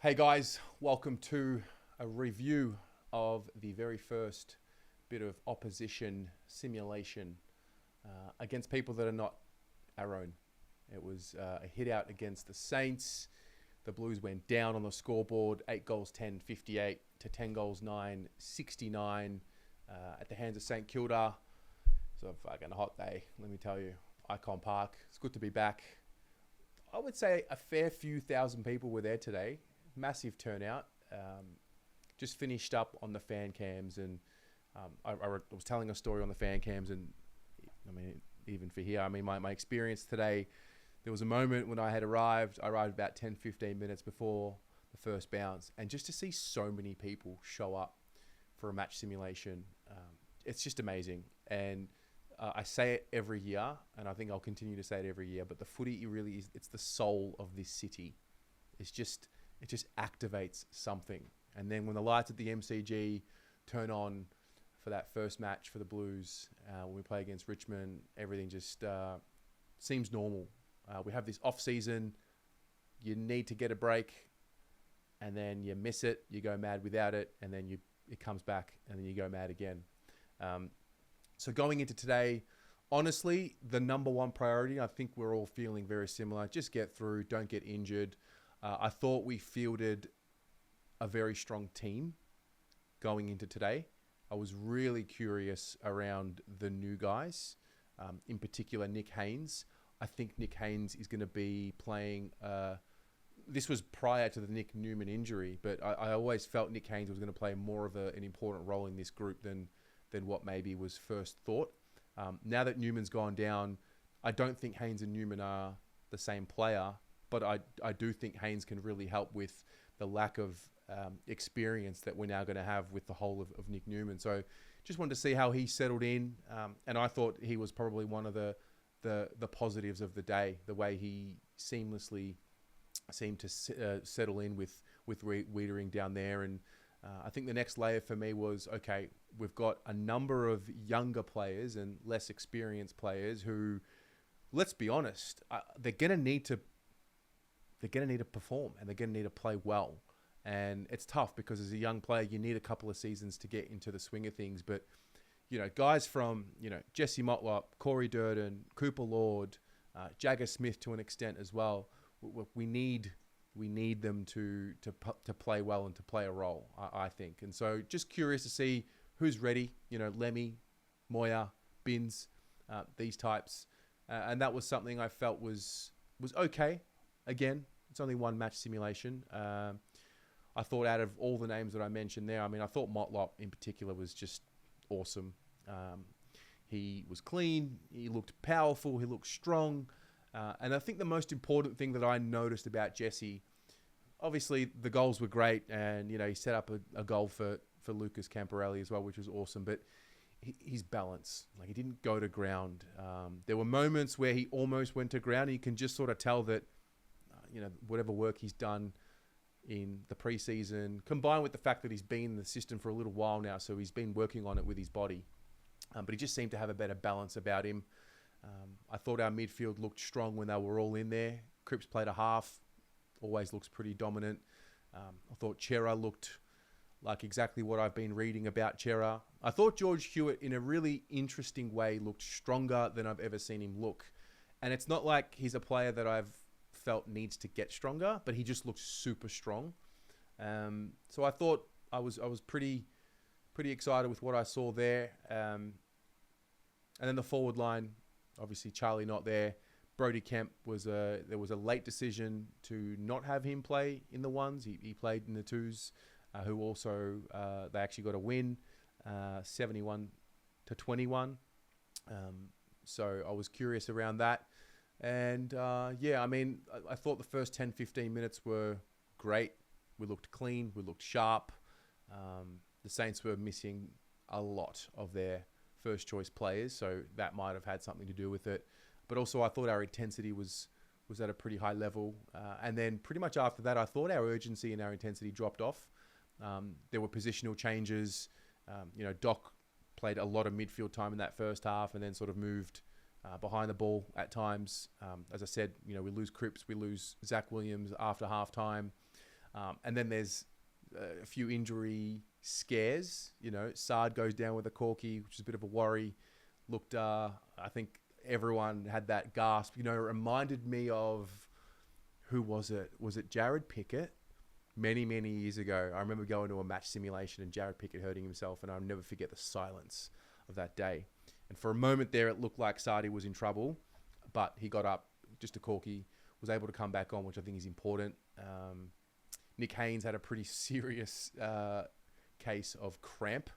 Hey guys, welcome to a review of the very first bit of opposition simulation against people that are not our own. It was a hit out against the Saints. The Blues went down on the scoreboard, 8 goals 10, 58 to 10 goals 9, 69 at the hands of St Kilda. It's a fucking hot day, let me tell you. Icon Park, it's good to be back. I would say a fair few thousand people were there today. Massive turnout. Just finished up on the fan cams, and I was telling a story on the fan cams, and I mean, even for here, I mean, my experience today, there was a moment when I arrived about 10, 15 minutes before the first bounce, and just to see so many people show up for a match simulation, it's just amazing. And I say it every year, and I think I'll continue to say it every year, but the footy, it really is, it's the soul of this city. It just activates something. And then when the lights at the MCG turn on for that first match for the Blues, when we play against Richmond, everything just seems normal. We have this off season, you need to get a break, and then you miss it, you go mad without it, and then it comes back, and then you go mad again. So going into today, honestly, the number one priority, I think we're all feeling very similar. Just get through, don't get injured. I thought we fielded a very strong team going into today. I was really curious around the new guys, in particular Nick Haynes. I think Nick Haynes is going to be playing... this was prior to the Nick Newman injury, but I always felt Nick Haynes was going to play more of an important role in this group than what maybe was first thought. Now that Newman's gone down, I don't think Haynes and Newman are the same player, but I do think Haynes can really help with the lack of experience that we're now going to have with the whole of Nick Newman. So just wanted to see how he settled in. And I thought he was probably one of the positives of the day, the way he seamlessly seemed to settle in with Wiedering down there. And I think the next layer for me was, okay, we've got a number of younger players and less experienced players who, let's be honest, they're going to need to perform, and they're going to need to play well. And it's tough because as a young player, you need a couple of seasons to get into the swing of things. But, guys from, Jesse Motlop, Corey Durden, Cooper Lord, Jagger Smith to an extent as well, we need them to play well and to play a role, I think. And so just curious to see who's ready, Lemmy, Moya, Binns, these types. And that was something I felt was okay. Again, it's only one match simulation. I thought out of all the names that I mentioned there, I mean, I thought Motlop in particular was just awesome. He was clean. He looked powerful. He looked strong. And I think the most important thing that I noticed about Jesse, obviously the goals were great, and he set up a goal for Lucas Camporelli as well, which was awesome. But his balance, like, he didn't go to ground. There were moments where he almost went to ground, and you can just sort of tell that whatever work he's done in the preseason, combined with the fact that he's been in the system for a little while now, so he's been working on it with his body. But he just seemed to have a better balance about him. I thought our midfield looked strong when they were all in there. Cripps played a half, always looks pretty dominant. I thought Chera looked like exactly what I've been reading about Chera. I thought George Hewitt, in a really interesting way, looked stronger than I've ever seen him look. And it's not like he's a player that I've felt needs to get stronger, but he just looks super strong. So I thought I was pretty excited with what I saw there. And then the forward line, obviously Charlie not there. Brody Kemp there was a late decision to not have him play in the ones. He played in the twos, who also they actually got a win, 71-21. So I was curious around that. And I mean, I thought the first 10, 15 minutes were great. We looked clean. We looked sharp. The Saints were missing a lot of their first choice players, so that might have had something to do with it. But also I thought our intensity was at a pretty high level. And then pretty much after that, I thought our urgency and our intensity dropped off. There were positional changes. Doc played a lot of midfield time in that first half and then sort of moved behind the ball at times. As I said, we lose Cripps, we lose Zach Williams after half time. And then there's a few injury scares. Sard goes down with a corky, which is a bit of a worry. Looked, I think everyone had that gasp. It reminded me of, who was it? Was it Jared Pickett? Many, many years ago, I remember going to a match simulation and Jared Pickett hurting himself, and I'll never forget the silence of that day. And for a moment there, it looked like Sardi was in trouble, but he got up, just a corky, was able to come back on, which I think is important. Nick Haynes had a pretty serious case of cramp,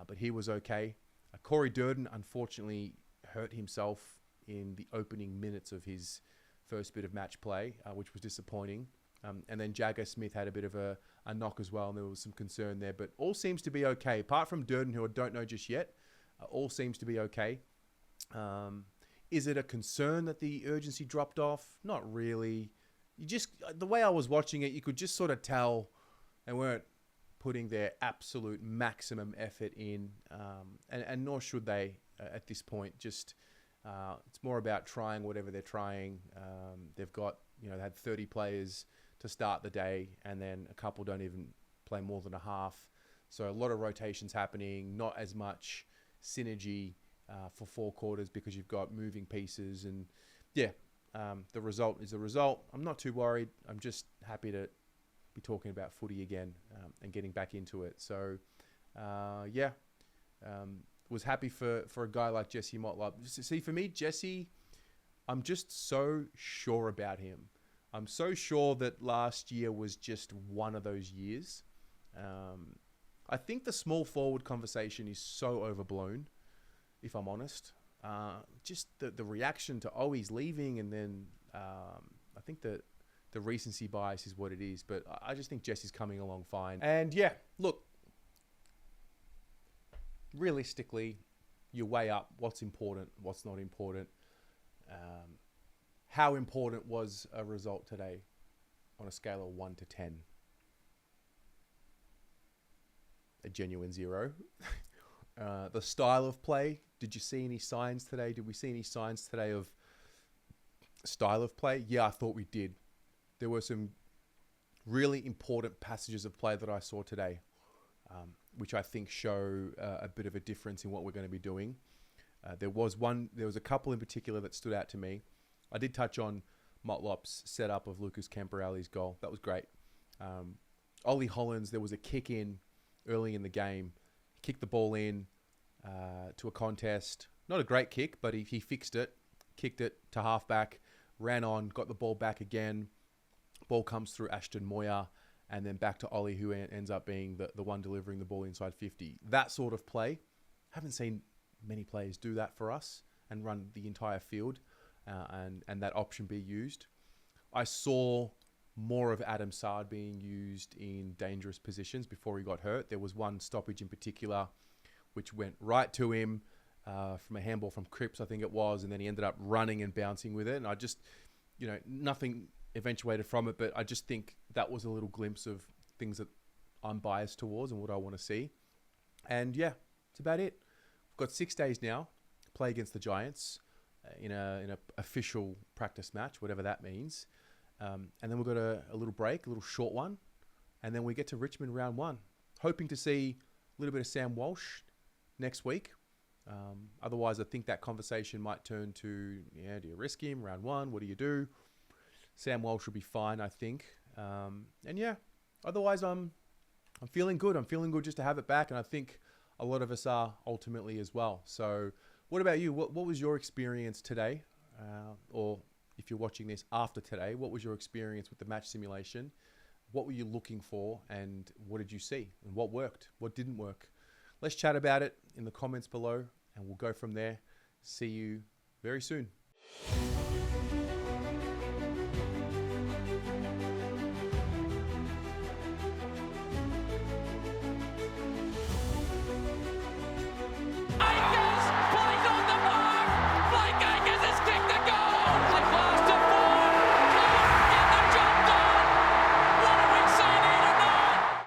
but he was okay. Corey Durden, unfortunately, hurt himself in the opening minutes of his first bit of match play, which was disappointing. And then Jagger Smith had a bit of a knock as well, and there was some concern there. But all seems to be okay. Apart from Durden, who I don't know just yet, all seems to be okay. Is it a concern that the urgency dropped off? Not really. The way I was watching it, you could just sort of tell they weren't putting their absolute maximum effort in, and nor should they at this point. It's more about trying whatever they're trying. They've got, they had 30 players to start the day, and then a couple don't even play more than a half. So a lot of rotations happening, not as much synergy for 4 quarters because you've got moving pieces. And the result is the result. I'm not too worried. I'm just happy to be talking about footy again and getting back into it. So was happy for a guy like Jesse Motlop. See, for me, Jesse, I'm just so sure about him. I'm so sure that last year was just one of those years. I think the small forward conversation is so overblown, if I'm honest. Just the reaction to, he's leaving, and then I think that the recency bias is what it is. But I just think Jesse's coming along fine. And look, realistically, you weigh up what's important, what's not important. How important was a result today on a scale of 1 to 10? A genuine 0. The style of play, did you see any signs today? Did we see any signs today of style of play? Yeah, I thought we did. There were some really important passages of play that I saw today, which I think show a bit of a difference in what we're going to be doing. There was a couple in particular that stood out to me. I did touch on Motlop's setup of Lucas Camporelli's goal. That was great. Ollie Hollins, there was a kick in early in the game. He kicked the ball in to a contest. Not a great kick, but he fixed it, kicked it to halfback, ran on, got the ball back again. Ball comes through Ashton Moyer, and then back to Ollie, who ends up being the one delivering the ball inside 50. That sort of play. Haven't seen many players do that for us and run the entire field and that option be used. I saw more of Adam Sard being used in dangerous positions before he got hurt. There was one stoppage in particular which went right to him from a handball from Cripps, I think it was, and then he ended up running and bouncing with it. And I just, nothing eventuated from it, but I just think that was a little glimpse of things that I'm biased towards and what I want to see. And it's about it. We've got 6 days now to play against the Giants in a official practice match, whatever that means. And then we've got a little break, a little short one. And then we get to Richmond round 1. Hoping to see a little bit of Sam Walsh next week. Otherwise, I think that conversation might turn to, do you risk him round 1? What do you do? Sam Walsh will be fine, I think. Otherwise, I'm feeling good. I'm feeling good just to have it back. And I think a lot of us are ultimately as well. So what about you? What was your experience today? Or if you're watching this after today, what was your experience with the match simulation? What were you looking for, and what did you see? And what worked? What didn't work? Let's chat about it in the comments below, and we'll go from there. See you very soon.